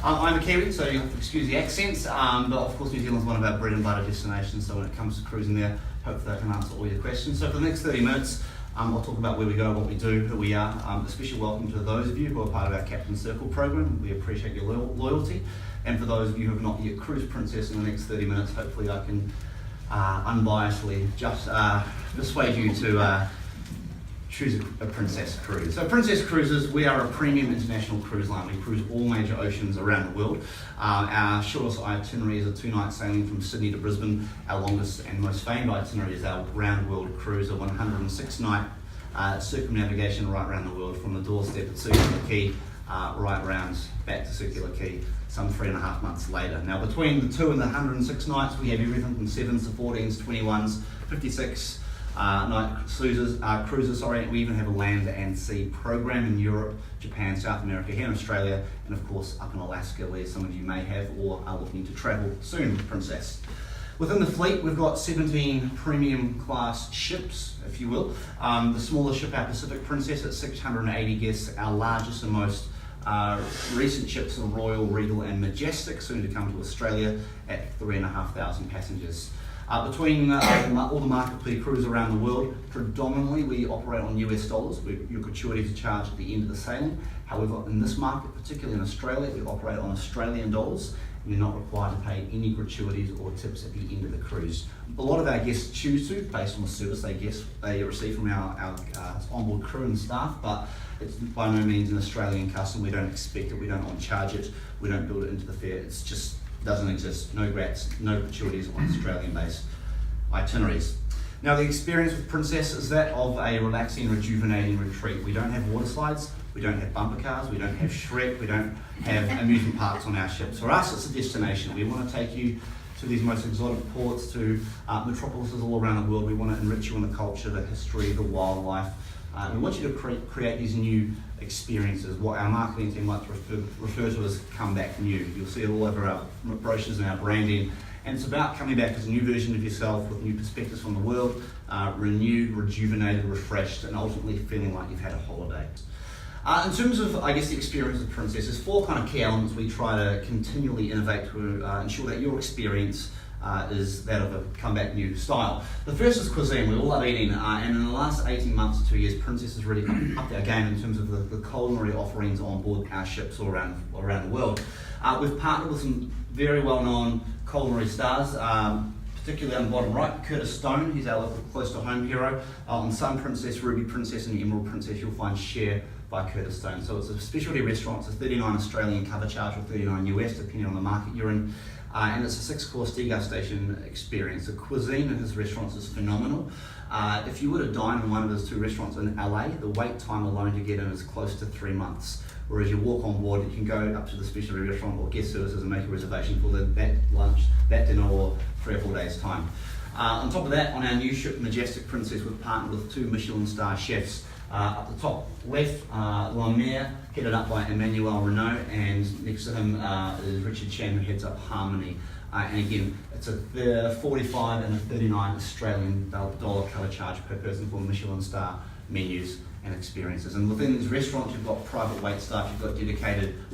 I'm a Kiwi, so you'll have to excuse the accents, but of course New Zealand's one of our bread and butter destinations, so when it comes to cruising there, hopefully I can answer all your questions. So for the next 30 minutes, I'll talk about where we go, what we do, who we are. A special welcome to those of you who are part of our Captain Circle program. We appreciate your loyalty. And for those of you who have not yet cruised Princess in the next 30 minutes, hopefully I can unbiasedly just persuade you to choose a Princess cruise. So Princess Cruises, we are a premium international cruise line. We cruise all major oceans around the world. Our shortest itinerary is a 2-night sailing from Sydney to Brisbane. Our longest and most famed itinerary is our round world cruise, a 106-night circumnavigation right around the world from the doorstep at Circular Quay right round back to Circular Quay some 3.5 months later. Now between the 2 and the 106 nights, we have everything from 7s to 14s, 21s, 56 night cruises. We even have a land and sea program in Europe, Japan, South America, here in Australia, and of course up in Alaska, where some of you may have or are looking to travel soon with Princess. Within the fleet, we've got 17 premium class ships, if you will. The smallest ship, our Pacific Princess, at 680 guests. Our largest and most recent ships are Royal, Regal and Majestic, soon to come to Australia at 3,500 passengers. Between all the market cruise around the world, predominantly we operate on US dollars. Your gratuity to charge at the end of the sailing. However, in this market, particularly in Australia, we operate on Australian dollars. You're not required to pay any gratuities or tips at the end of the cruise. A lot of our guests choose to, based on the service they receive from our onboard crew and staff, but it's by no means an Australian custom. We don't expect it, we don't want to charge it, we don't build it into the fare. It's just doesn't exist. No grats, no gratuities on Australian-based itineraries. Now the experience with Princess is that of a relaxing, rejuvenating retreat. We don't have water slides, we don't have bumper cars, we don't have Shrek, we don't have amusement parks on our ships. For us, it's a destination. We want to take you to these most exotic ports, to metropolises all around the world. We want to enrich you on the culture, the history, the wildlife. We want you to create these new experiences, what our marketing team like to refer to as come back new. You'll see it all over our brochures and our branding. And it's about coming back as a new version of yourself with new perspectives from the world, renewed, rejuvenated, refreshed, and ultimately feeling like you've had a holiday. In terms of, I guess, the experience of Princess, there's 4 kind of key elements we try to continually innovate to ensure that your experience is that of a comeback new style. The first is cuisine. We all love eating, and in the last 18 months to 2 years, Princess has really upped our game in terms of the culinary offerings on board our ships all around the world. We've partnered with some very well-known culinary stars, particularly on the bottom right, Curtis Stone. He's our local close to home hero. On Sun Princess, Ruby Princess and Emerald Princess, you'll find Share by Curtis Stone. So it's a specialty restaurant. It's a 39 Australian cover charge or 39 US, depending on the market you're in. And it's a 6-course degustation experience. The cuisine in his restaurants is phenomenal. If you were to dine in one of his 2 restaurants in LA, the wait time alone to get in is close to 3 months. Whereas you walk on board, you can go up to the specialty restaurant or guest services and make a reservation for that lunch, that dinner, or 3 or 4 days' time. On top of that, on our new ship, Majestic Princess, we've partnered with 2 Michelin star chefs. Up the top left, La Mer, headed up by Emmanuel Renault, and next to him is Richard Chan, who heads up Harmony. And again, it's a 45 and a 39 Australian dollar cover charge per person for Michelin star menus and experiences. And within these restaurants, you've got private wait staff, you've got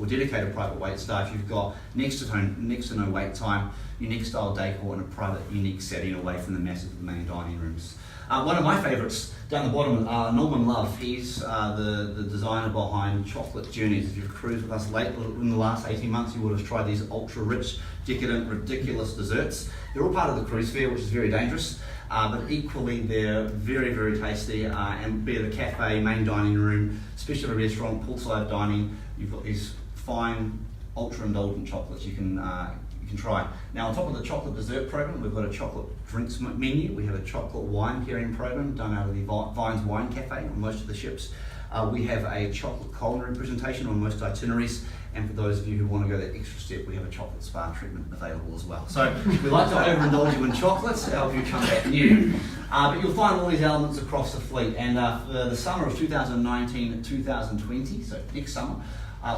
dedicated private wait staff, you've got next to no wait time, unique style decor, and a private, unique setting away from the masses of the main dining rooms. One of my favourites down the bottom, Norman Love. He's the designer behind Chocolate Journeys. If you've cruised with us late in the last 18 months, you would have tried these ultra-rich, decadent, ridiculous desserts. They're all part of the cruise fare, which is very dangerous, but equally they're very, very tasty. And be it a cafe, main dining room, specialty restaurant, poolside dining, you've got these fine, ultra-indulgent chocolates you can try. Now, on top of the chocolate dessert program, we've got a chocolate drinks menu. We have a chocolate wine pairing program done out of the Vines Wine Cafe on most of the ships. We have a chocolate culinary presentation on most itineraries, and for those of you who want to go that extra step, we have a chocolate spa treatment available as well. So we like to overindulge you in chocolates to help you come back new. But you'll find all these elements across the fleet, and for the summer of 2019 and 2020, so next summer,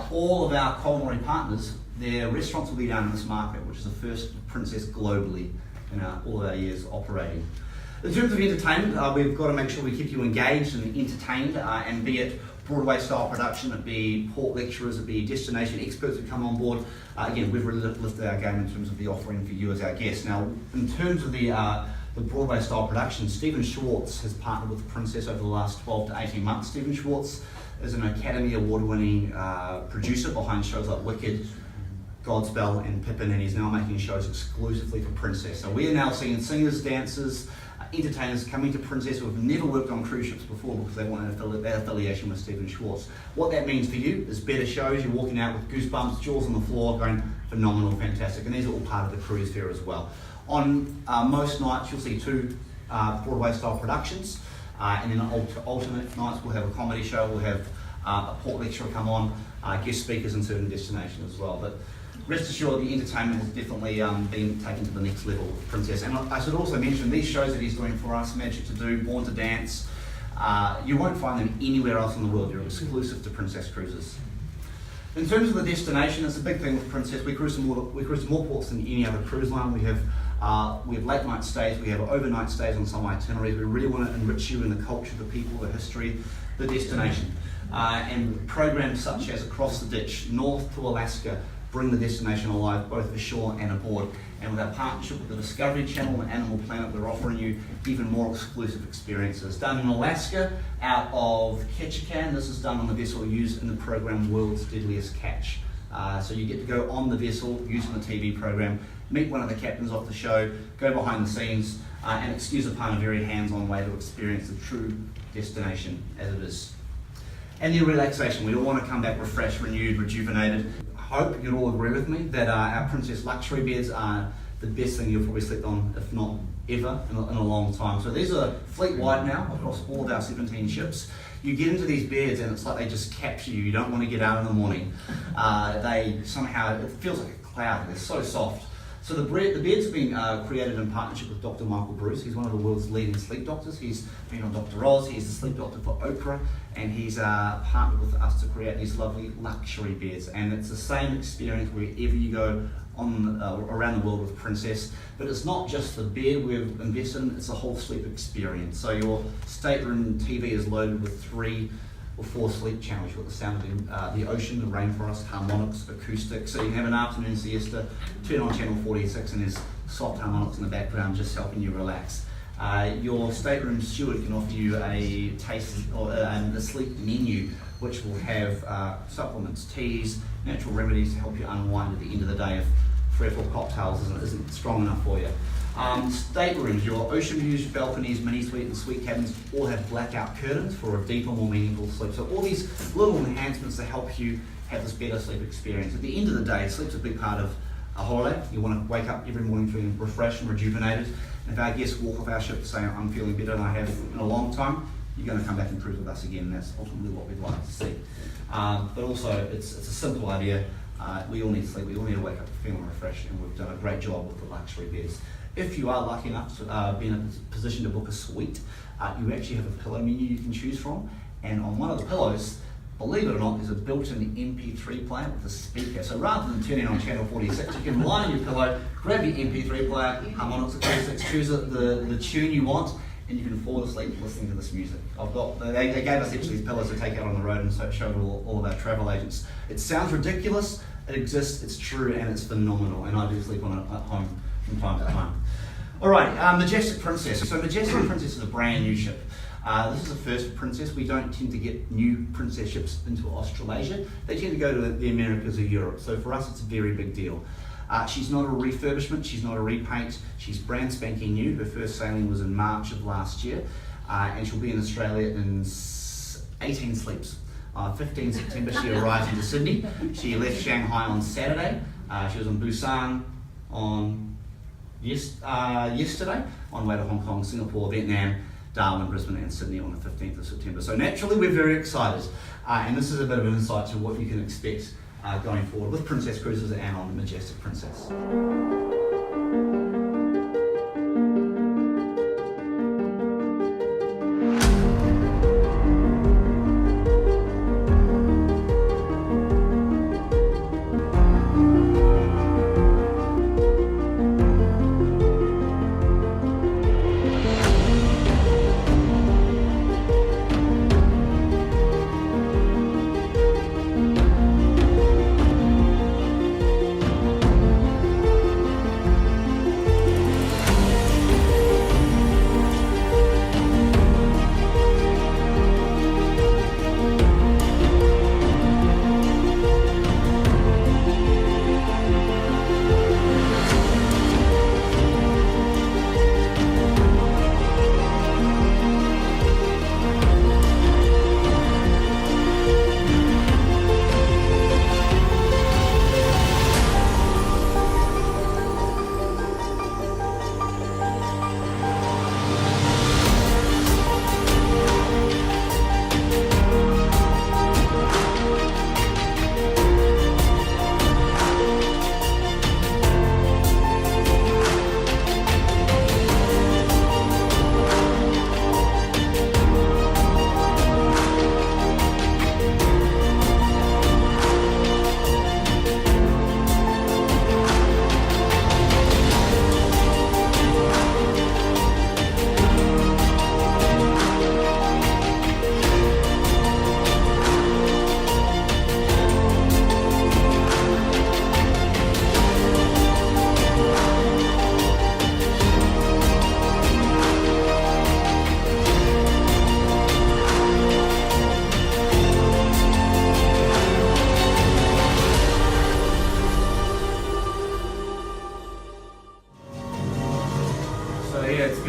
all of our culinary partners, their restaurants will be down in this market, which is the first Princess globally in all of our years operating. In terms of entertainment, we've got to make sure we keep you engaged and entertained, and be it Broadway style production, it'd be port lecturers, it'd be destination experts who come on board. Again, we've really lifted our game in terms of the offering for you as our guests. Now, in terms of the Broadway style production, Stephen Schwartz has partnered with Princess over the last 12 to 18 months. Stephen Schwartz is an Academy Award winning producer behind shows like Wicked, Godspell and Pippin, and he's now making shows exclusively for Princess. So we are now seeing singers, dancers, entertainers coming to Princess who have never worked on cruise ships before because they want that affiliation with Stephen Schwartz. What that means for you is better shows. You're walking out with goosebumps, jaws on the floor, going phenomenal, fantastic, and these are all part of the cruise fare as well. On most nights you'll see 2 Broadway style productions, and then alternate nights we'll have a comedy show, we'll have a port lecturer come on, guest speakers in certain destinations as well. But rest assured, the entertainment has definitely been taken to the next level with Princess. And I should also mention, these shows that he's doing for us, Magic to Do, Born to Dance, you won't find them anywhere else in the world. They're exclusive to Princess Cruises. In terms of the destination, it's a big thing with Princess. We cruise to more ports than any other cruise line. We have late night stays, we have overnight stays on some itineraries. We really want to enrich you in the culture, the people, the history, the destination. And programs such as Across the Ditch, North to Alaska, bring the destination alive, both ashore and aboard. And with our partnership with the Discovery Channel and Animal Planet, we're offering you even more exclusive experiences. Done in Alaska, out of Ketchikan. This is done on the vessel used in the program World's Deadliest Catch. So you get to go on the vessel using the TV program, meet one of the captains off the show, go behind the scenes, and excuse the pun, a very hands-on way to experience the true destination as it is. And the relaxation, we all want to come back refreshed, renewed, rejuvenated. I hope you'll all agree with me that our Princess luxury beds are the best thing you've probably slept on, if not ever, in a long time. So these are fleet-wide now across all of our 17 ships. You get into these beds and it's like they just capture you. You don't want to get out in the morning. They somehow, it feels like a cloud. They're so soft. So the beds have been created in partnership with Dr. Michael Bruce. He's one of the world's leading sleep doctors. He's been on Dr. Oz. He's the sleep doctor for Oprah, and he's partnered with us to create these lovely luxury beds. And it's the same experience wherever you go on around the world with Princess. But it's not just the bed we've invested in; it's the whole sleep experience. So your stateroom TV is loaded with 3 or 4 sleep channels. You've got the sound of the ocean, the rainforest, harmonics, acoustics. So you can have an afternoon siesta, turn on channel 46 and there's soft harmonics in the background just helping you relax. Your stateroom steward can offer you a taste or a sleep menu which will have supplements, teas, natural remedies to help you unwind at the end of the day if 3 or 4 cocktails isn't strong enough for you. Staterooms, your ocean views, balconies, mini suite and suite cabins all have blackout curtains for a deeper, more meaningful sleep. So all these little enhancements to help you have this better sleep experience. At the end of the day, sleep's a big part of a holiday. You want to wake up every morning feeling refreshed and rejuvenated. And if our guests walk off our ship saying, I'm feeling better than I have in a long time, you're going to come back and cruise with us again, and that's ultimately what we'd like to see. But also, it's a simple idea. We all need sleep, we all need to wake up feeling refreshed, and we've done a great job with the luxury beds. If you are lucky enough to be in a position to book a suite, you actually have a pillow menu you can choose from, and on one of the pillows, believe it or not, there's a built-in MP3 player with a speaker. So rather than turning on channel 46, you can lie on your pillow, grab your MP3 player, harmonics, acoustics, choose the tune you want, and you can fall asleep listening to this music. They gave us each of these pillows to take out on the road and so show to all of our travel agents. It sounds ridiculous, it exists, it's true, and it's phenomenal, and I do sleep on it at home from time to time. All right, Majestic Princess. So Majestic Princess is a brand new ship. This is the first Princess. We don't tend to get new Princess ships into Australasia. They tend to go to the Americas or Europe. So for us, it's a very big deal. She's not a refurbishment, she's not a repaint, she's brand spanking new. Her first sailing was in March of last year, and she'll be in Australia in 18 sleeps. 15 September she arrives into Sydney. She left Shanghai on Saturday. She was in Busan on yesterday, on the way to Hong Kong, Singapore, Vietnam, Darwin, Brisbane and Sydney on the 15th of September. So naturally we're very excited, and this is a bit of an insight to what you can expect going forward with Princess Cruises and on Majestic Princess.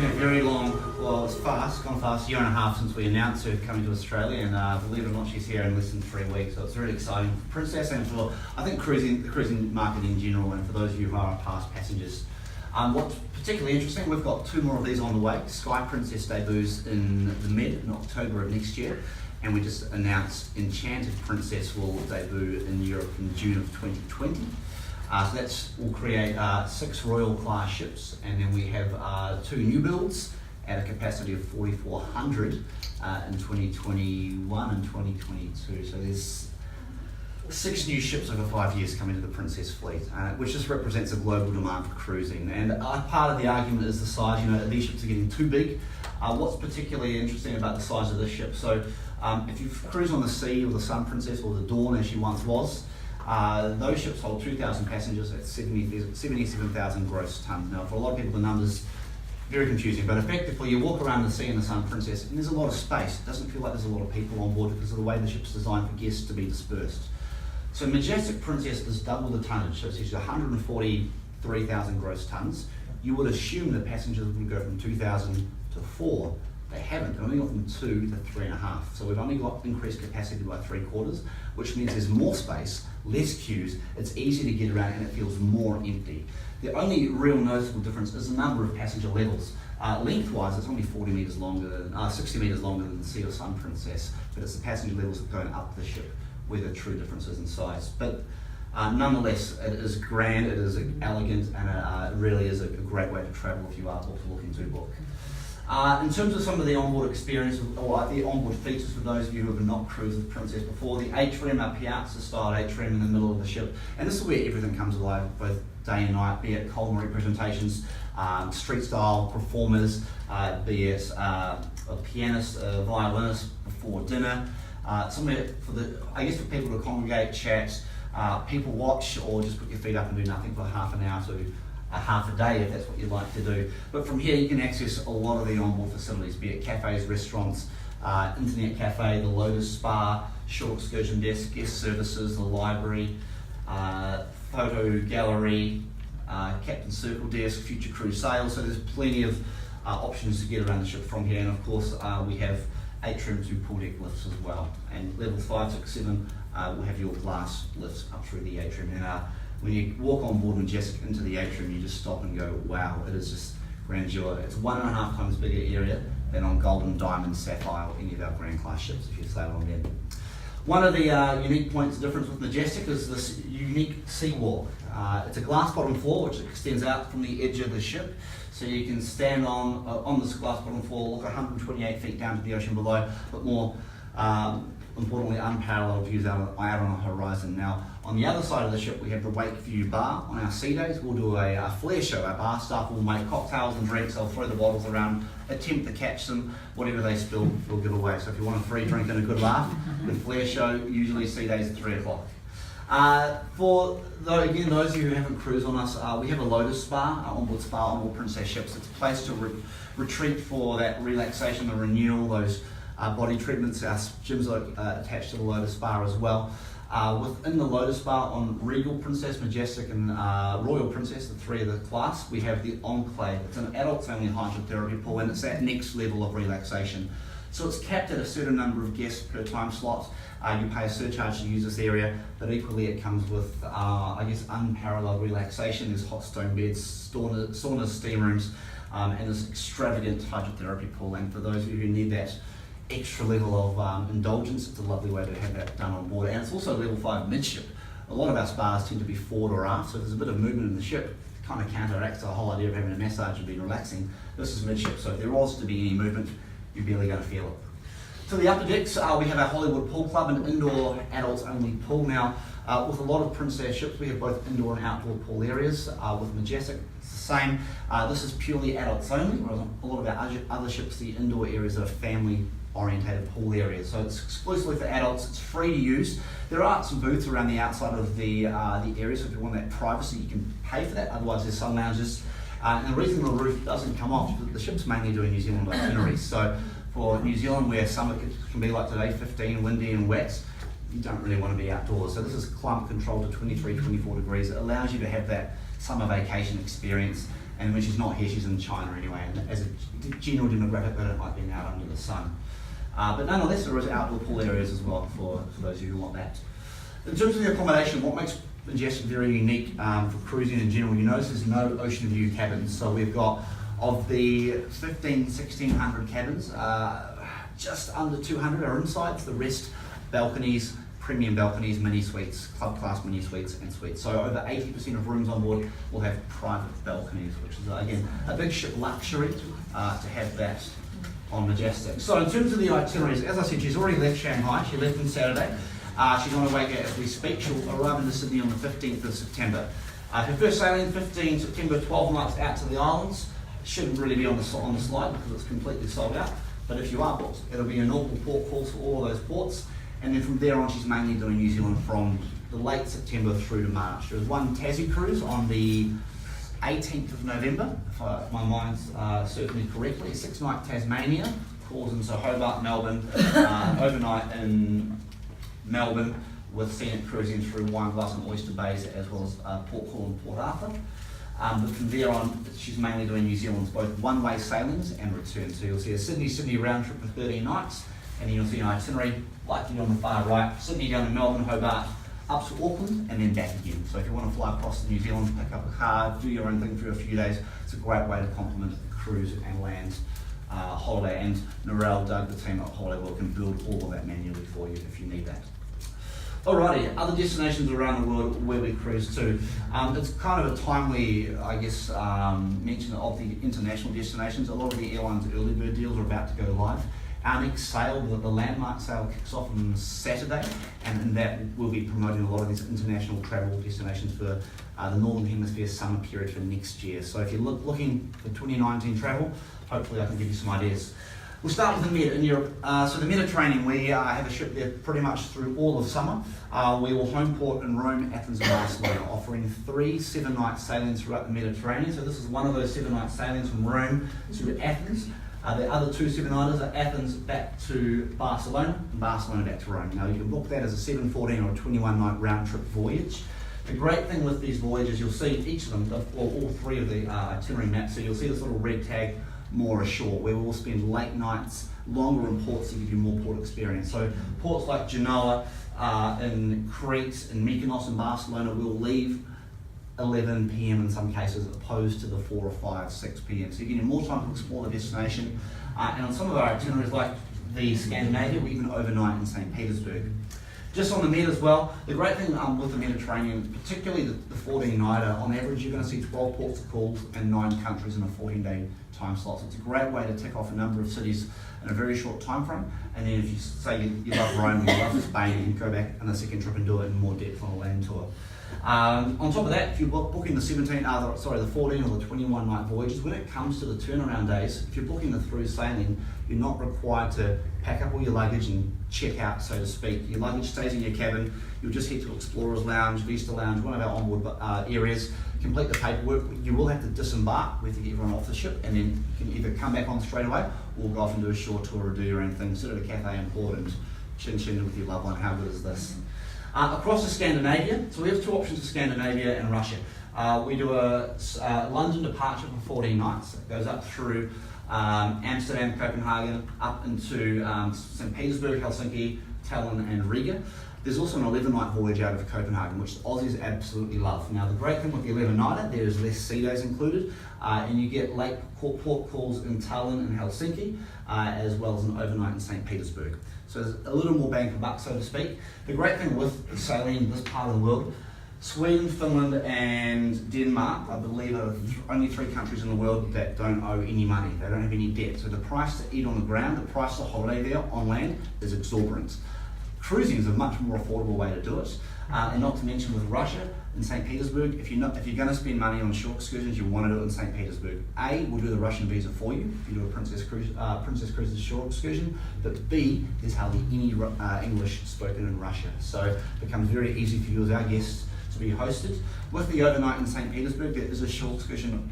been a very long, well, it's gone fast, year and a half since we announced her coming to Australia, and believe it or not, she's here in less than 3 weeks, so it's really exciting for Princess and for, I think, the cruising market in general, and for those of you who are past passengers. What's particularly interesting, we've got 2 more of these on the way. Sky Princess debuts in the Med in October of next year, and we just announced Enchanted Princess will debut in Europe in June of 2020. So will create 6 Royal class ships, and then we have 2 new builds at a capacity of 4,400 in 2021 and 2022. So there's 6 new ships over 5 years coming to the Princess fleet, which just represents a global demand for cruising. And part of the argument is the size. These ships are getting too big. What's particularly interesting about the size of this ship, so if you cruise on the Sea or the Sun Princess or the Dawn as she once was, those ships hold 2,000 passengers at 77,000 gross tonnes. Now, for a lot of people, the number's very confusing, but effectively, you walk around the Sea and the Sun Princess, and there's a lot of space. It doesn't feel like there's a lot of people on board because of the way the ship's designed for guests to be dispersed. So Majestic Princess is double the tonnage, so it's 143,000 gross tonnes. You would assume that passengers would go from 2,000 to 4. They haven't. They've only got from 2 to 3.5. So we've only got increased capacity by 3/4, which means there's more space, less queues, it's easier to get around, and it feels more empty. The only real noticeable difference is the number of passenger levels. Lengthwise, it's only 60 metres longer than the Sea or Sun Princess, but it's the passenger levels that are going up the ship where the true differences in size. But nonetheless, it is grand, it is elegant, and it really is a great way to travel if you are looking to book. In terms of some of the onboard experience, or the onboard features for those of you who have not cruised with Princess before, the atrium, our piazza-style atrium in the middle of the ship, and this is where everything comes alive, both day and night, be it culinary presentations, street-style performers, be it a pianist, a violinist before dinner, somewhere for people to congregate, chat, people watch, or just put your feet up and do nothing for half an hour to half a day if that's what you'd like to do. But from here you can access a lot of the onboard facilities, be it cafes, restaurants, internet cafe, the Lotus Spa, shore excursion desk, guest services, the library, photo gallery, captain circle desk, future cruise sales. So there's plenty of options to get around the ship from here, and of course we have atrium to pool deck lifts as well, and levels 5, 6, 7 will have your glass lifts up through the atrium. And when you walk on board Majestic into the atrium, you just stop and go, wow, it is just grandeur. It's 1.5 times bigger area than on Golden, Diamond, Sapphire, or any of our Grand Class ships if you sail on them. One of the unique points of difference with Majestic is this unique sea walk. It's a glass bottom floor which extends out from the edge of the ship, so you can stand on this glass bottom floor, look 128 feet down to the ocean below, but more importantly, unparalleled views out on the horizon. Now, on the other side of the ship, we have the Wakeview Bar. On our sea days, we'll do a flare show. Our bar staff will make cocktails and drinks. They'll throw the bottles around, attempt to catch them. Whatever they spill, we'll give away. So if you want a free drink and a good laugh, the flare show, usually sea days at 3 o'clock. Those of you who haven't cruised on us, we have a Lotus Spa, our onboard spa, onboard Princess ships. It's a place to retreat for that relaxation, the renewal, those body treatments. Our gyms are attached to the Lotus Spa as well. Within the Lotus Spa on Regal Princess, Majestic, and Royal Princess, the 3 of the class, we have the Enclave. It's an adults-only hydrotherapy pool, and it's that next level of relaxation. So it's capped at a certain number of guests per time slot. You pay a surcharge to use this area, but equally it comes with, unparalleled relaxation. There's hot stone beds, saunas, steam rooms, and this extravagant hydrotherapy pool. And for those of you who need that extra level of indulgence, it's a lovely way to have that done on board. And it's also level 5 midship. A lot of our spas tend to be forward or aft, so there's a bit of movement in the ship. It kind of counteracts the whole idea of having a massage and being relaxing. This is midship, so if there was to be any movement, you're barely going to feel it. To the upper decks, we have our Hollywood Pool Club, an indoor adults-only pool. Now, with a lot of Princess ships, we have both indoor and outdoor pool areas. With Majestic, it's the same. This is purely adults only, whereas on a lot of our other ships, the indoor areas are family-orientated pool areas. So it's exclusively for adults. It's free to use. There are some booths around the outside of the area, so if you want that privacy, you can pay for that. Otherwise, there's sun lounges. And the reason the roof doesn't come off is that the ship's mainly doing New Zealand itineraries. So for New Zealand, where summer can be like today, 15, windy and wet, you don't really want to be outdoors. So this is climate controlled to 23, 24 degrees. It allows you to have that summer vacation experience and when she's not here, she's in China anyway, and as a general demographic, they don't like being out under the sun. But nonetheless, there is outdoor pool areas as well for those of you who want that. In terms of the accommodation, what makes Majestic very unique for cruising in general, you notice there's no ocean view cabins. So we've got, of the 1600 cabins, just under 200 are insides, the rest balconies, premium balconies, mini suites, club class mini suites and suites. So over 80% of rooms on board will have private balconies, which is again a big ship luxury to have that on Majestic. So in terms of the itineraries, as I said, she's already left Shanghai. She left on Saturday. She's on her way as we speak. She'll arrive in Sydney on the 15th of September. Her first sailing, 15 September, 12 nights out to the islands. Shouldn't really be on the slide because it's completely sold out. But if you are booked, it'll be a normal port calls for all of those ports. And then from there on, she's mainly doing New Zealand from the late September through to March. There was one Tassie cruise on the 18th of November, if my mind's serves me correctly. 6-night Tasmania, calls into Hobart, Melbourne, overnight in Melbourne, with scenic cruising through Wineglass and Oyster Bays, as well as Port Call and Port Arthur. But from there on, she's mainly doing New Zealand's both one-way sailings and returns. So you'll see a Sydney round trip for 13 nights, and then you'll see an itinerary, likely on the far right, Sydney down to Melbourne, Hobart, up to Auckland, and then back again. So if you want to fly across to New Zealand, pick up a car, do your own thing for a few days, it's a great way to complement the cruise and land holiday. And Narelle, Doug, the team at Holiday World can build all of that manually for you if you need that. Alrighty, other destinations around the world where we cruise to. It's kind of a timely, I guess, mention of the international destinations. A lot of the airlines' early bird deals are about to go live. Our next sale, the landmark sale, kicks off on Saturday, and in that we'll be promoting a lot of these international travel destinations for the Northern Hemisphere summer period for next year. So if you're looking for 2019 travel, hopefully I can give you some ideas. We'll start with the Med in Europe. So the Mediterranean, we have a ship there pretty much through all of summer. We will home port in Rome, Athens and Barcelona, offering 3 7-night sailings throughout the Mediterranean. So this is one of those 7-night sailings from Rome to Athens. The other 2 7-nighters are Athens back to Barcelona and Barcelona back to Rome. Now you can book that as a 7, 14 or a 21-night round trip voyage. The great thing with these voyages, you'll see each of them, all 3 of the itinerary maps, so you'll see this little red tag, more ashore, where we will spend late nights longer in ports to give you more port experience. So ports like Genoa, in Crete, in Mykonos and Barcelona will leave 11 p.m. in some cases, opposed to the 4 or 5, 6 p.m. So you're getting more time to explore the destination. And on some of our itineraries, like the Scandinavia, we even overnight in St. Petersburg. Just on the Med as well, the great thing with the Mediterranean, particularly the 14-nighter, on average you're going to see 12 ports of calls and 9 countries in a 14-day time slot. So it's a great way to tick off a number of cities in a very short time frame. And then if you say you love Rome or you love Spain, you can go back on a second trip and do it in more depth on a land tour. On top of that, if you're booking the 14 or the 21-night voyages, when it comes to the turnaround days, if you're booking the through sailing, you're not required to pack up all your luggage and check out, so to speak. Your luggage stays in your cabin. You'll just head to Explorer's Lounge, Vista Lounge, one of our onboard areas, complete the paperwork. You will have to disembark. We have to get everyone off the ship, and then you can either come back on straight away or go off and do a short tour or do your own thing. Sit at a cafe in port and chin with your loved one. How good is this? Across to Scandinavia, so we have 2 options for Scandinavia and Russia. We do a London departure for 14 nights. It goes up through Amsterdam, Copenhagen, up into St. Petersburg, Helsinki, Tallinn and Riga. There's also an 11-night voyage out of Copenhagen, which Aussies absolutely love. Now the great thing with the 11-nighter, there's less sea days included, and you get late port calls in Tallinn and Helsinki, as well as an overnight in St. Petersburg. So there's a little more bang for buck, so to speak. The great thing with sailing in this part of the world, Sweden, Finland and Denmark, I believe, are only 3 countries in the world that don't owe any money. They don't have any debt. So the price to eat on the ground, the price to holiday there on land is exorbitant. Cruising is a much more affordable way to do it. And not to mention with Russia and St. Petersburg, if you're going to spend money on short excursions, you want to do it in St. Petersburg. A, we'll do the Russian visa for you if you do a Princess Cruises short excursion, but B, there's hardly any English spoken in Russia. So it becomes very easy for you as our guests to be hosted. With the overnight in St. Petersburg, there is a short excursion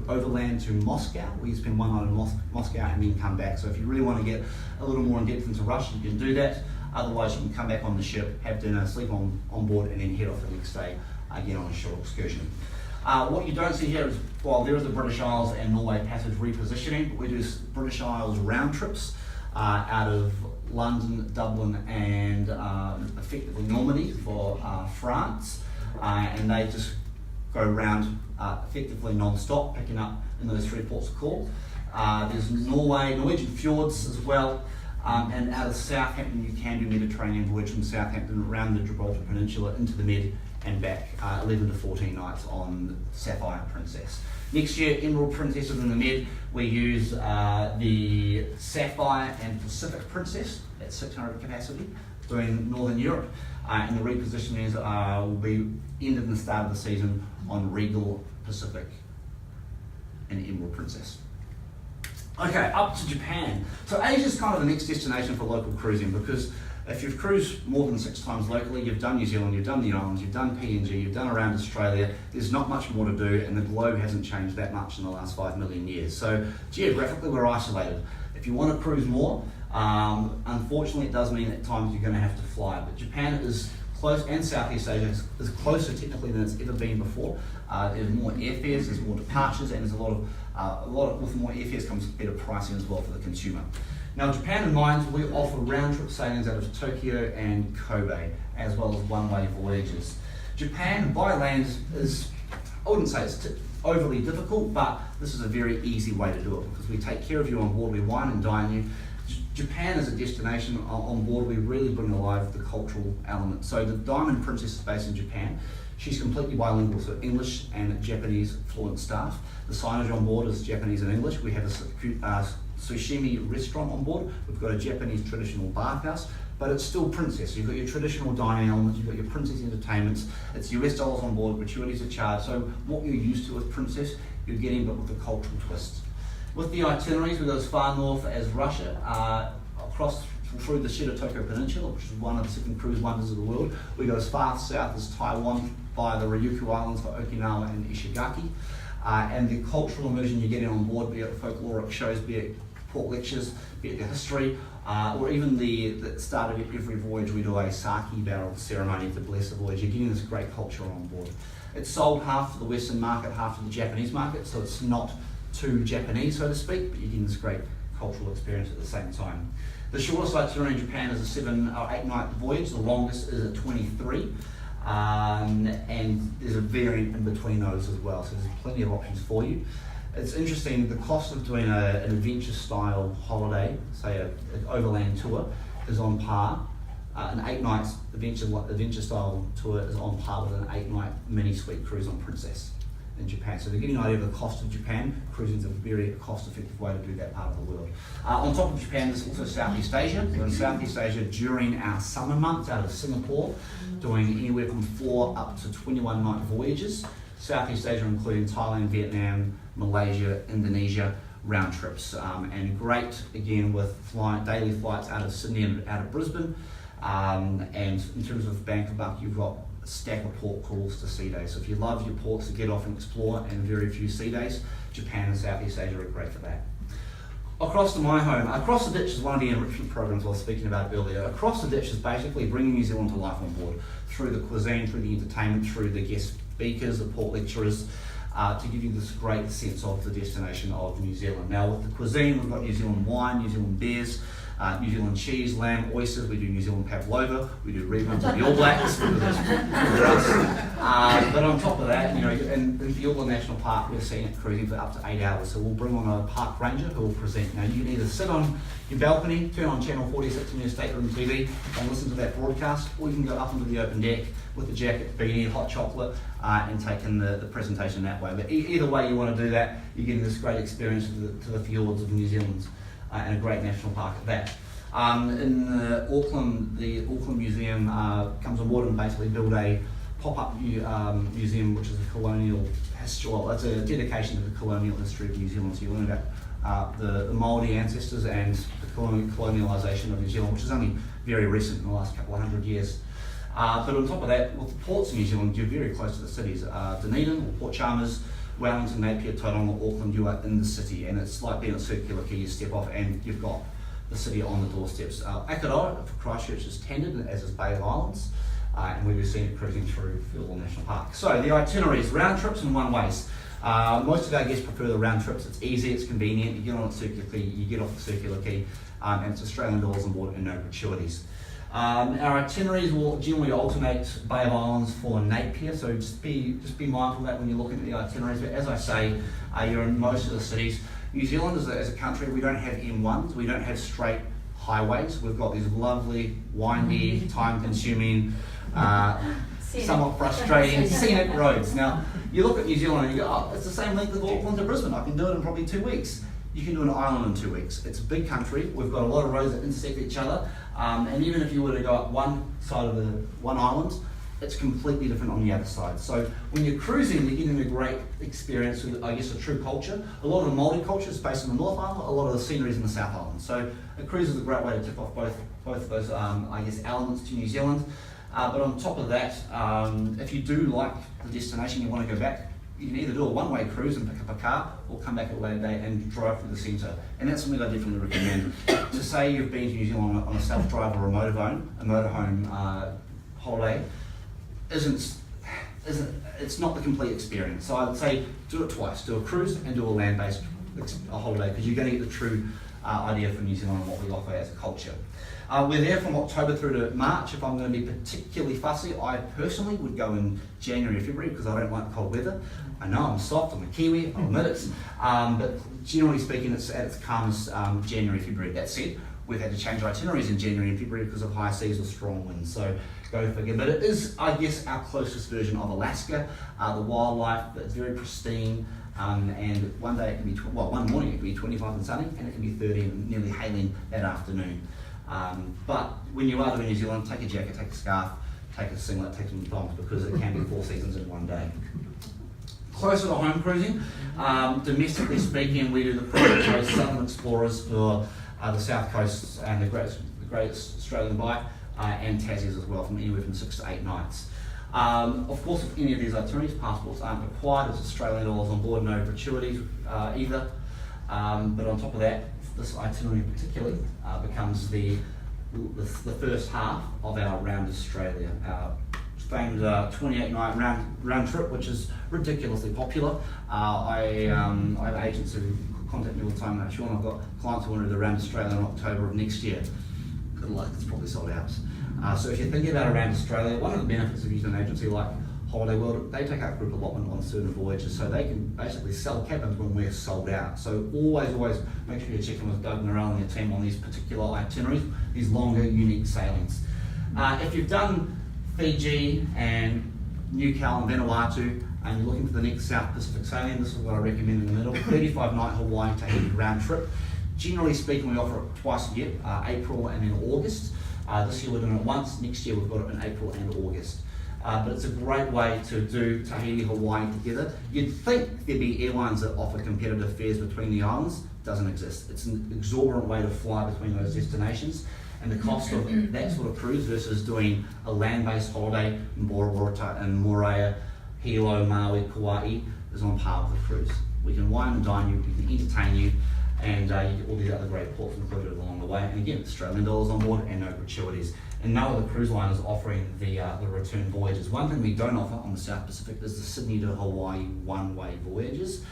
overland to Moscow, where you spend 1 night in Moscow and then come back. So if you really want to get a little more in depth into Russia, you can do that. Otherwise, you can come back on the ship, have dinner, sleep on board, and then head off the next day again on a short excursion. What you don't see here is, well, there is the British Isles and Norway Passage repositioning, but we do British Isles round trips out of London, Dublin, and effectively Normandy for France, and they just go around effectively non-stop, picking up in those 3 ports of call. There's Norwegian fjords as well, and out of Southampton you can do Mediterranean voyage from Southampton around the Gibraltar Peninsula into the Med and back, 11 to 14 nights on Sapphire Princess. Next year, Emerald Princess is in the Med. We use the Sapphire and Pacific Princess at 600 capacity, doing Northern Europe, and the repositionings will be ended in the start of the season on Regal, Pacific, and Emerald Princess. Okay, up to Japan. So Asia is kind of the next destination for local cruising, because if you've cruised more than 6 times locally, you've done New Zealand, you've done the islands, you've done PNG, you've done around Australia, there's not much more to do, and the globe hasn't changed that much in the last 5 million years. So geographically, we're isolated. If you want to cruise more, unfortunately it does mean at times you're going to have to fly, but Japan is close, and Southeast Asia is closer technically than it's ever been before. There's more airfares, there's more departures, and there's a lot of with more airfares comes better pricing as well for the consumer. Now, Japan in mind, we offer round-trip sailings out of Tokyo and Kobe, as well as one-way voyages. Japan by land is, I wouldn't say it's overly difficult, but this is a very easy way to do it, because we take care of you on board, we wine and dine you. Japan as a destination on board, we really bring alive the cultural element. So the Diamond Princess is based in Japan. She's completely bilingual, so English and Japanese fluent staff. The signage on board is Japanese and English. We have a sushi restaurant on board. We've got a Japanese traditional bathhouse, but it's still princess. You've got your traditional dining elements, you've got your princess entertainments. It's US dollars on board, gratuities are charged. So what you're used to with princess, you're getting, but with a cultural twist. With the itineraries, we go as far north as Russia, across through the Shirotoko Peninsula, which is one of the 7 cruise wonders of the world. We go as far south as Taiwan via the Ryukyu Islands for Okinawa and Ishigaki. And the cultural immersion you're getting on board, be it folkloric shows, be it port lectures, be it the history, or even the start of every voyage we do a sake barrel ceremony to bless the voyage. You're getting this great culture on board. It's sold half to the Western market, half to the Japanese market, so it's not too Japanese, so to speak, but you're getting this great cultural experience at the same time. The shortest itinerary in Japan is a 7 or 8 night voyage. The longest is at 23, and there's a variant in between those as well, so there's plenty of options for you. It's interesting, the cost of doing an adventure style holiday, say an overland tour, is on par. An 8 night adventure style tour is on par with an 8 night mini suite cruise on Princess in Japan. So to get an idea of the cost of Japan, cruising is a very cost-effective way to do that part of the world. On top of Japan, there's also Southeast Asia. We're in Southeast Asia during our summer months out of Singapore, doing anywhere from 4 up to 21 night voyages. Southeast Asia including Thailand, Vietnam, Malaysia, Indonesia, round trips. And great, again, with daily flights out of Sydney and out of Brisbane. And in terms of Bangkok, you've got a stack of port calls to sea days. So if you love your ports to get off and explore and very few sea days, Japan and Southeast Asia are great for that. Across to my home, Across the Ditch is one of the enrichment programs I was speaking about earlier. Across the Ditch is basically bringing New Zealand to life on board through the cuisine, through the entertainment, through the guest speakers, the port lecturers, to give you this great sense of the destination of New Zealand. Now with the cuisine, we've got New Zealand wine, New Zealand beers, New Zealand cheese, lamb, oysters. We do New Zealand pavlova. We do reruns of the All Blacks because that's for us. But on top of that, in the All National Park, we're seeing it cruising for up to 8 hours. So we'll bring on a park ranger who will present. Now you can either sit on your balcony, turn on channel 46 on your stateroom TV, and listen to that broadcast, or you can go up into the open deck with the jacket, beanie, hot chocolate, and take in the presentation that way. But either way you want to do that, you're getting this great experience to the fjords of New Zealand. And a great national park at that. In Auckland, the Auckland Museum comes on board and basically build a pop-up museum, which is a colonial history. Well, it's a dedication to the colonial history of New Zealand. So you learn about the Māori ancestors and the colonialisation of New Zealand, which is only very recent in the last couple of 100 years. But on top of that, with the ports in New Zealand, you're very close to the cities. Dunedin, or Port Chalmers, Wellington, Napier, Tauranga, Auckland, you are in the city, and it's like being a circular quay. You step off and you've got the city on the doorsteps. Akaroa for Christchurch is tended, as is Bay of Islands. and we'll be seeing it cruising through Fiordland National Park. So the itineraries, round trips and one-ways. Most of our guests prefer the round trips. It's easy, it's convenient, you get on a circular key, you get off the circular key, and it's Australian dollars on board and no gratuities. Our itineraries will generally alternate Bay of Islands for Napier, so just be mindful of that when you're looking at the itineraries. But as I say, you're in most of the cities. New Zealand as a country, we don't have M1s, we don't have straight highways. We've got these lovely, windy, time-consuming, somewhat frustrating, scenic roads. Now, you look at New Zealand and you go, oh, it's the same length of Auckland to Brisbane. I can do it in probably 2 weeks. You can do an island in 2 weeks. It's a big country. We've got a lot of roads that intersect each other. And even if you were to go up one side of the one island, it's completely different on the other side. So when you're cruising, you're getting a great experience with, I guess, a true culture. A lot of the Māori culture is based on the North Island, a lot of the scenery is in the South Island. So a cruise is a great way to tip off both of those, I guess, elements to New Zealand. But on top of that, if you do like the destination, you want to go back, you can either do a one-way cruise and pick up a car, or come back at a later date and drive through the centre. And that's something I definitely recommend. To say you've been to New Zealand on a self-drive or a motorhome holiday, it's not the complete experience. So I would say do it twice. Do a cruise and do a land-based holiday, because you're going to get the true idea for New Zealand and what we offer as a culture. We're there from October through to March. If I'm going to be particularly fussy, I personally would go in January or February because I don't like cold weather. I know I'm soft, I'm a Kiwi, I'll admit it. But generally speaking, it's at its calmest January, February. That said, we've had to change our itineraries in January and February because of high seas or strong winds. So go figure. But it is, I guess, our closest version of Alaska. The wildlife, it's very pristine. And one day it can be, one morning it can be 25 and sunny, and it can be 30 and nearly hailing that afternoon. But when you are doing New Zealand, take a jacket, take a scarf, take a singlet, take some thongs, because it can be 4 seasons in one day. Closer to home cruising, domestically speaking, we do the Pacific Coast Southern Explorers for the South Coast and the Great Australian Bight, and Tassies as well, from anywhere from 6 to 8 nights. Of course, if any of these itineraries, passports aren't required, it's Australian dollars on board, no gratuities either. But on top of that, this itinerary particularly becomes the first half of our Round Australia, our famed 28-night round trip, which is ridiculously popular. I have agents who contact me all the time now. Shaun, I've got clients who want to do the Round Australia in October of next year. Good luck, it's probably sold out. So if you're thinking about Around Australia, one of the benefits of using an agency like Holiday World, they take out group allotment on certain voyages, so they can basically sell cabins when we're sold out. So always make sure you're checking with Doug and Narelle and your team on these particular itineraries, these longer, unique sailings. If you've done Fiji and New Cal and Vanuatu, and you're looking for the next South Pacific sailing, this is what I recommend in the middle. 35-night Hawaii Tahiti round trip. Generally speaking, we offer it twice a year, April and then August. This year we're doing it once, next year we've got it in April and August. But it's a great way to do Tahiti, Hawaii together. You'd think there'd be airlines that offer competitive fares between the islands. Doesn't exist. It's an exorbitant way to fly between those destinations. And the cost of that sort of cruise versus doing a land-based holiday in Bora Bora and Moorea, Hilo, Maui, Kauai is on par with the cruise. We can wine and dine you, we can entertain you, and you get all these other great ports included along the way. And again, Australian dollars on board and no gratuities. And no other cruise line is offering the return voyages. One thing we don't offer on the South Pacific is the Sydney to Hawaii one-way voyages.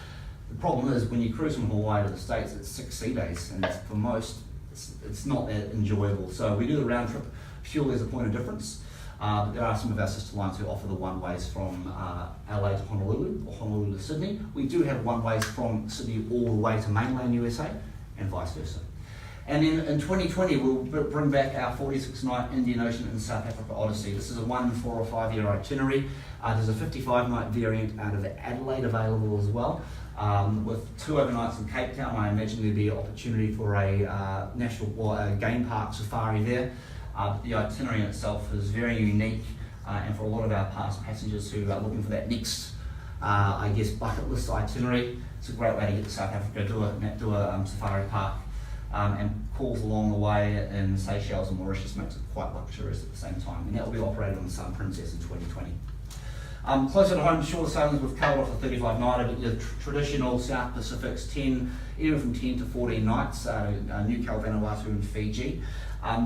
The problem is when you cruise from Hawaii to the States, it's 6 sea days, and for most, it's not that enjoyable. So we do the round trip purely as a point of difference. But there are some of our sister lines who offer the one-ways from LA to Honolulu or Honolulu to Sydney. We do have one-ways from Sydney all the way to mainland USA and vice versa. And then in 2020, we'll bring back our 46-night Indian Ocean and South Africa Odyssey. This is a 1, 4 or 5 year itinerary. There's a 55-night variant out of Adelaide available as well. With 2 overnights in Cape Town, I imagine there'd be an opportunity for a national game park safari there. The itinerary in itself is very unique, and for a lot of our past passengers who are looking for that next, I guess, bucket list itinerary, it's a great way to get to South Africa, do a safari park, and calls along the way in Seychelles and Mauritius makes it quite luxurious at the same time, and that will be operated on the Sun Princess in 2020. Closer to home, shorter sailings, we've covered off the 35-nighter, but your traditional South Pacific's anywhere from 10 to 14 nights, New Cal, Vanuatu and Fiji.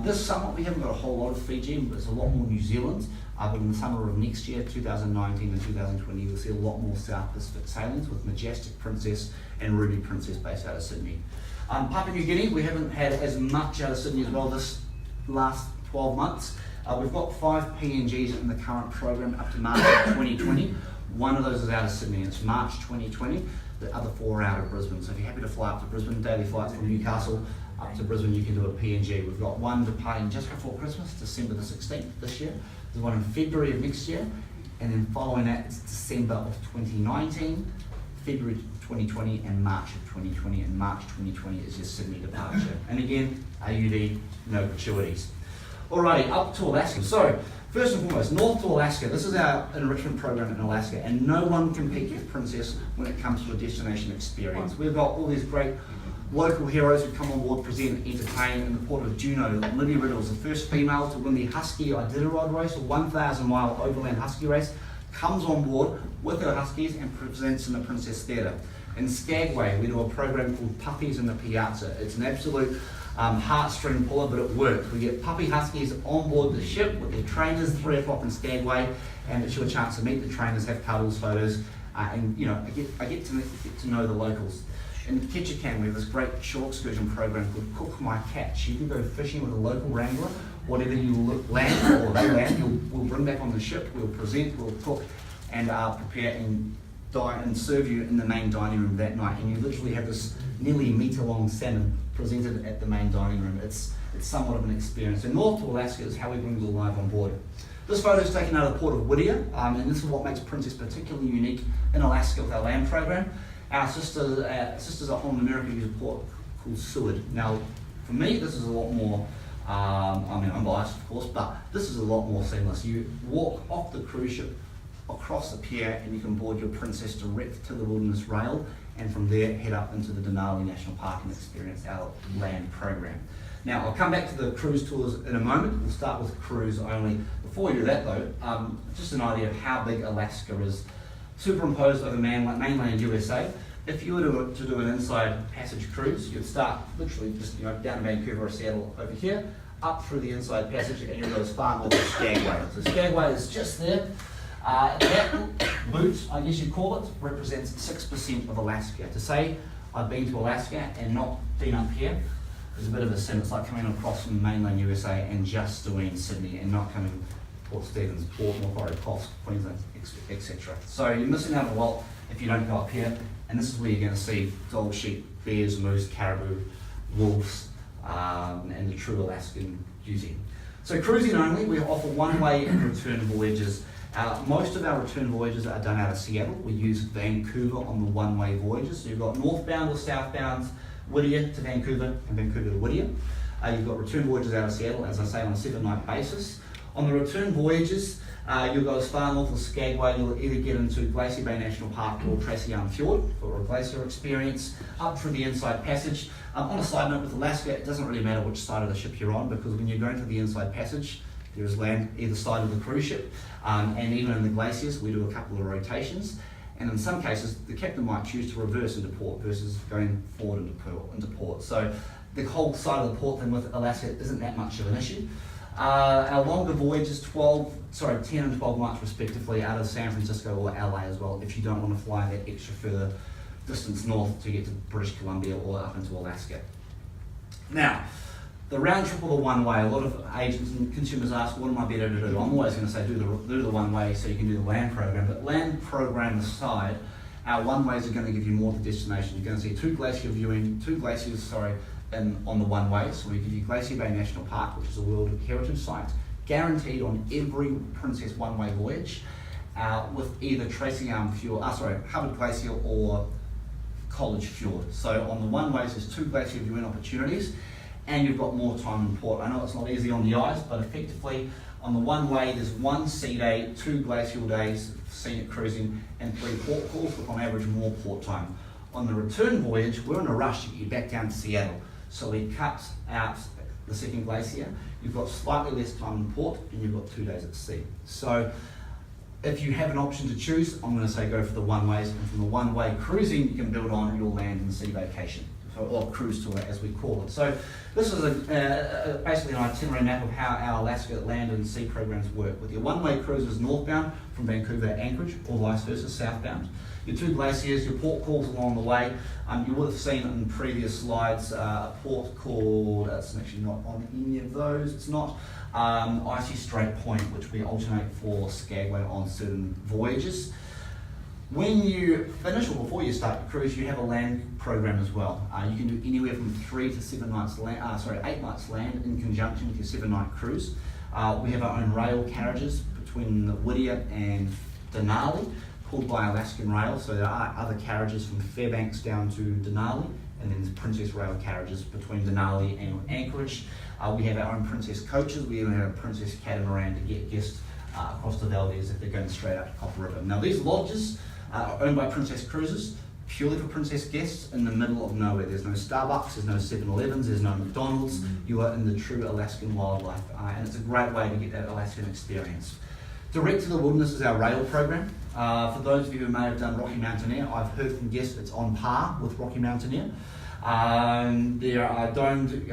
This summer we haven't got a whole lot of Fiji, but there's a lot more New Zealand. But in the summer of next year, 2019 and 2020, you'll see a lot more South Pacific sailings with Majestic Princess and Ruby Princess based out of Sydney. Papua New Guinea, we haven't had as much out of Sydney as well this last 12 months. We've got 5 PNGs in the current program up to March 2020. One of those is out of Sydney, it's March 2020. The other 4 are out of Brisbane. So if you're happy to fly up to Brisbane, daily flights from Newcastle up to Brisbane, you can do a PNG. We've got one departing just before Christmas, December the 16th this year. There's one in February of next year, and then following that it's December of 2019, February 2020, and March of 2020. And March 2020 is your Sydney departure. And again, AUD, no gratuities. Alrighty, up to Alaska. So, first and foremost, north to Alaska. This is our enrichment program in Alaska, and no one can compete with Princess when it comes to a destination experience. We've got all these great local heroes who come on board, present, entertain. In the port of Juneau, Libby Riddle was the first female to win the Husky Iditarod race, a 1,000-mile overland husky race, comes on board with her huskies and presents in the Princess Theatre. In Skagway, we do a program called Puppies in the Piazza. It's an absolute heartstring puller, but it works. We get puppy huskies on board the ship with their trainers, 3 o'clock in Skagway, and it's your chance to meet the trainers, have cuddles, photos, and I get to know the locals. In Ketchikan, we have this great shore excursion program called Cook My Catch. You can go fishing with a local wrangler. Whatever you land or they land, we'll bring back on the ship, we'll present, we'll cook, and prepare and serve you in the main dining room that night. And you literally have this nearly metre-long salmon presented at the main dining room. It's somewhat of an experience. And north to Alaska is how we bring you live on board. This photo is taken out of the port of Whittier, and this is what makes Princess particularly unique in Alaska with our land program. Our sisters at home in America use a port called Seward. Now, for me, this is a lot more, I'm biased of course, but this is a lot more seamless. You walk off the cruise ship, across the pier, and you can board your Princess direct to the Wilderness Rail, and from there head up into the Denali National Park and experience our land program. Now, I'll come back to the cruise tours in a moment. We'll start with cruise only. Before we do that though, just an idea of how big Alaska is superimposed over mainland USA. If you were to do an inside passage cruise, you'd start literally just down in Vancouver or Seattle over here, up through the inside passage, and you'll go as far north as Skagway. So Skagway is just there. That boot, I guess you'd call it, represents 6% of Alaska. To say I've been to Alaska and not been up here is a bit of a sin. It's like coming across from mainland USA and just doing Sydney and not coming to Port Stephens, Port Macquarie, Coast, Queensland, etc. So you're missing out a lot if you don't go up here. And this is where you're going to see dog, sheep, bears, moose, caribou, wolves, and the true Alaskan beauty. So cruising only, we offer one-way and return voyages. Most of our return voyages are done out of Seattle. We use Vancouver on the one-way voyages. So you've got northbound or southbound Whittier to Vancouver and Vancouver to Whittier. You've got return voyages out of Seattle, as I say, on a 7-night basis. On the return voyages, you'll go as far north as Skagway. You'll either get into Glacier Bay National Park or Tracy Arm Fjord for a glacier experience, up through the inside passage. On a side note with Alaska, it doesn't really matter which side of the ship you're on, because when you're going to the inside passage, there is land either side of the cruise ship, and even in the glaciers, we do a couple of rotations. And in some cases, the captain might choose to reverse into port versus going forward into port. So the whole side of the port thing with Alaska isn't that much of an issue. Our longer voyages, 10 and 12 nights respectively, out of San Francisco or LA as well, if you don't want to fly that extra further distance north to get to British Columbia or up into Alaska. Now, the round trip or the one-way, a lot of agents and consumers ask, what am I better to do? I'm always going to say do the one-way so you can do the land program, but land program aside, our one-ways are going to give you more of the destination. You're going to see two glaciers on the one-way. So we give you Glacier Bay National Park, which is a World Heritage Site, guaranteed on every Princess one-way voyage, with either Tracy Arm Fjord, Hubbard Glacier or College Fjord. So on the one-ways, there's 2 glacier viewing opportunities, and you've got more time in port. I know it's not easy on the eyes, but effectively on the one-way, there's 1 sea day, 2 glacial days, scenic cruising, and 3 port calls, with on average more port time. On the return voyage, we're in a rush to get you back down to Seattle. So we cut out the second glacier. You've got slightly less time in port, and you've got 2 days at sea. So if you have an option to choose, I'm going to say go for the one-ways, and from the one-way cruising, you can build on your land and sea vacation. or cruise tour as we call it. So this is basically an itinerary map of how our Alaska land and sea programs work, with your one-way cruises northbound from Vancouver to Anchorage, or vice versa, southbound. Your 2 glaciers, your port calls along the way. You would have seen in previous slides a port called, it's actually not on any of those, it's not, Icy Strait Point, which we alternate for Skagway on certain voyages. When you finish, or before you start your cruise, you have a land program as well. You can do anywhere from 3 to 7 nights land, 8 nights land in conjunction with your 7-night cruise. We have our own rail carriages between Whittier and Denali, pulled by Alaskan Rail. So there are other carriages from Fairbanks down to Denali, and then there's Princess Rail carriages between Denali and Anchorage. We have our own Princess coaches. We even have a Princess catamaran to get guests across the Valdez if they're going straight out to Copper River. Now these lodges are owned by Princess Cruises, purely for Princess guests in the middle of nowhere. There's no Starbucks, there's no 7-Elevens, there's no McDonald's. You are in the true Alaskan wildlife, and it's a great way to get that Alaskan experience. Direct to the Wilderness is our rail program. For those of you who may have done Rocky Mountaineer, I've heard from guests it's on par with Rocky Mountaineer. There are domed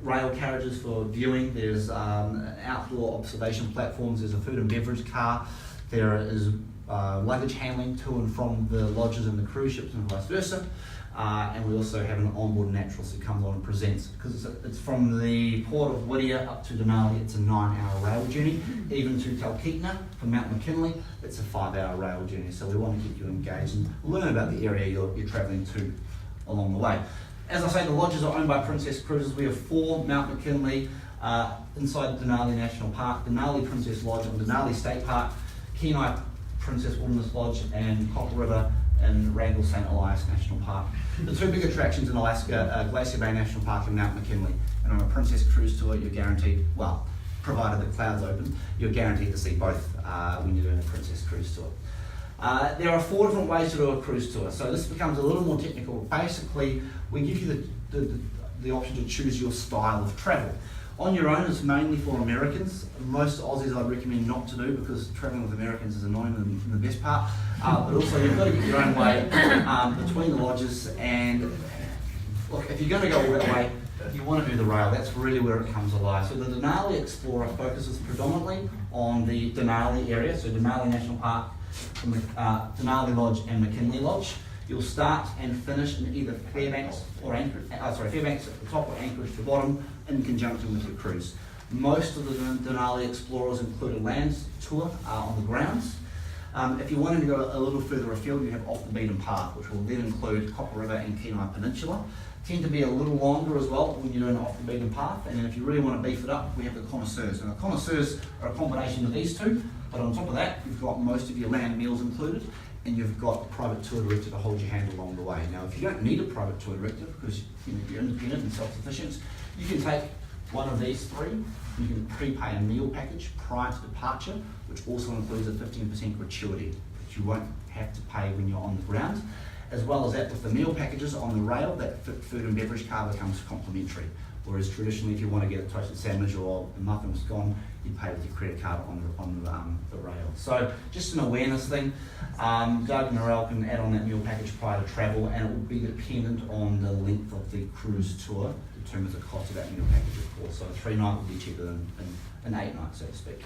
rail carriages for viewing. There's outdoor observation platforms. There's a food and beverage car. There is luggage handling to and from the lodges and the cruise ships and vice versa. And we also have an onboard naturalist who comes on and presents, because it's from the port of Whittier up to Denali. It's a 9-hour rail journey. Even to Talkeetna from Mount McKinley, it's a 5-hour rail journey. So we want to keep you engaged and learn about the area you're travelling to along the way. As I say, the lodges are owned by Princess Cruises. We have 4: Mount McKinley, inside Denali National Park, Denali Princess Lodge and Denali State Park, Kenai Princess Wilderness Lodge, and Copper River in Randall St. Elias National Park. The 2 big attractions in Alaska, Glacier Bay National Park and Mount McKinley. And on a Princess cruise tour, you're guaranteed, well, provided the clouds open, you're guaranteed to see both when you're doing a Princess cruise tour. There are 4 different ways to do a cruise tour, so this becomes a little more technical. Basically, we give you the option to choose your style of travel. On your own is mainly for Americans. Most Aussies I'd recommend not to do, because travelling with Americans is annoying in the best part. But also you've got to get your own way between the lodges. And look, if you're going to go all that way, you want to do the rail. That's really where it comes alive. So the Denali Explorer focuses predominantly on the Denali area, so Denali National Park, Denali Lodge and McKinley Lodge. You'll start and finish in either Fairbanks or Anchorage, Fairbanks at the top or Anchorage at the bottom, in conjunction with your cruise. Most of the Denali Explorers include a land tour on the grounds. If you wanted to go a little further afield, you have Off the Beaten Path, which will then include Copper River and Kenai Peninsula. Tend to be a little longer as well when you're doing Off the Beaten Path. And then if you really want to beef it up, we have the Connoisseurs. And the Connoisseurs are a combination of these 2, but on top of that, you've got most of your land meals included, and you've got a private tour director to hold your hand along the way. Now, if you don't need a private tour director, because you're independent and self-sufficient, you can take one of these 3. You can prepay a meal package prior to departure, which also includes a 15% gratuity, which you won't have to pay when you're on the ground. As well as that, with the meal packages on the rail, that food and beverage car becomes complimentary. Whereas traditionally, if you want to get a toasted sandwich or a muffin scone, you pay with your credit card on the rail. So just an awareness thing. Doug and Narelle can add on that meal package prior to travel, and it will be dependent on the length of the cruise tour, determines the cost of that meal package, of course. So a 3-night will be cheaper than an 8-night, so to speak.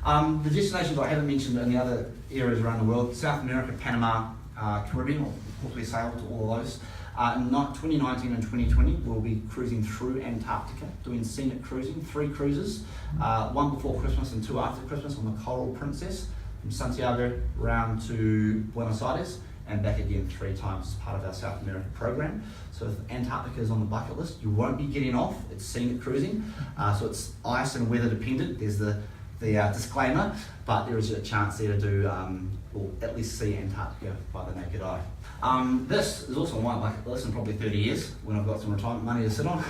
The destinations I haven't mentioned in the other areas around the world: South America, Panama, Caribbean, of course we sail to all of those. In 2019 and 2020, we'll be cruising through Antarctica, doing scenic cruising, 3 cruises, 1 before Christmas and 2 after Christmas on the Coral Princess, from Santiago round to Buenos Aires, and back again 3 times as part of our South American program. So if Antarctica is on the bucket list, you won't be getting off. It's scenic cruising, so it's ice and weather dependent. There's the disclaimer, but there is a chance there to do, or at least see Antarctica by the naked eye. This is also on my bucket list in probably 30 years, when I've got some retirement money to sit on.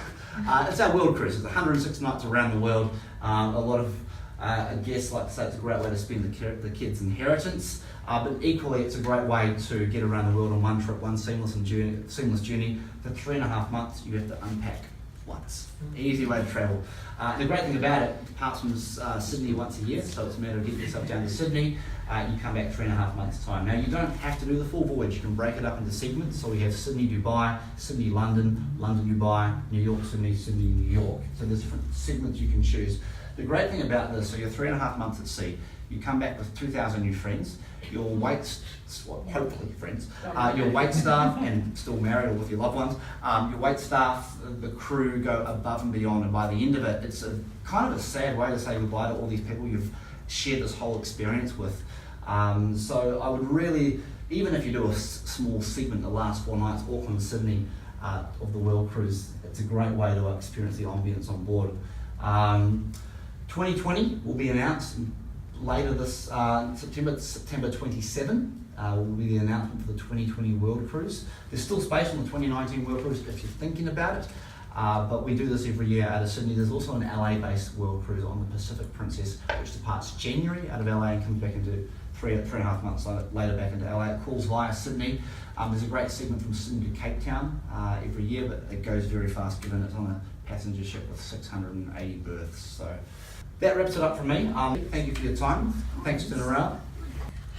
It's our world cruise. It's 106 nights around the world. A lot of guests like to say it's a great way to spend the kids' inheritance, but equally it's a great way to get around the world on one trip, one seamless journey. For 3.5 months, you have to unpack once. Easy way to travel. The great thing about it departs from Sydney once a year, so it's a matter of getting yourself down to Sydney. You come back 3.5 months' time. Now, you don't have to do the full voyage. You can break it up into segments. So we have Sydney, Dubai, Sydney, London, London, Dubai, New York, Sydney, Sydney, New York. So there's different segments you can choose. The great thing about this, so you're 3.5 months at sea. You come back with 2,000 new friends. Your hopefully friends, your wait staff, and still married or with your loved ones, your wait staff, the crew go above and beyond, and by the end of it, it's a kind of a sad way to say goodbye to all these people you've shared this whole experience with. So I would really, even if you do a small segment the last 4 nights, Auckland, Sydney, of the World Cruise, it's a great way to experience the ambience on board. 2020 will be announced later this September 27 will be the announcement for the 2020 World Cruise. There's still space on the 2019 World Cruise if you're thinking about it, but we do this every year out of Sydney. There's also an LA-based World Cruise on the Pacific Princess, which departs January out of LA and comes back into 3.5 months later back into LA. It calls via Sydney. There's a great segment from Sydney to Cape Town every year, but it goes very fast given it's on a passenger ship with 680 berths. So that wraps it up from me. Thank you for your time. Thanks for around.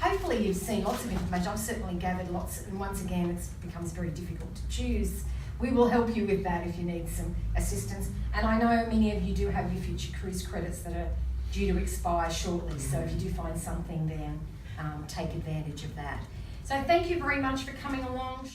Hopefully you've seen lots of information. I've certainly gathered lots, and once again it becomes very difficult to choose. We will help you with that if you need some assistance. And I know many of you do have your future cruise credits that are due to expire shortly, so if you do find something then take advantage of that. So thank you very much for coming along.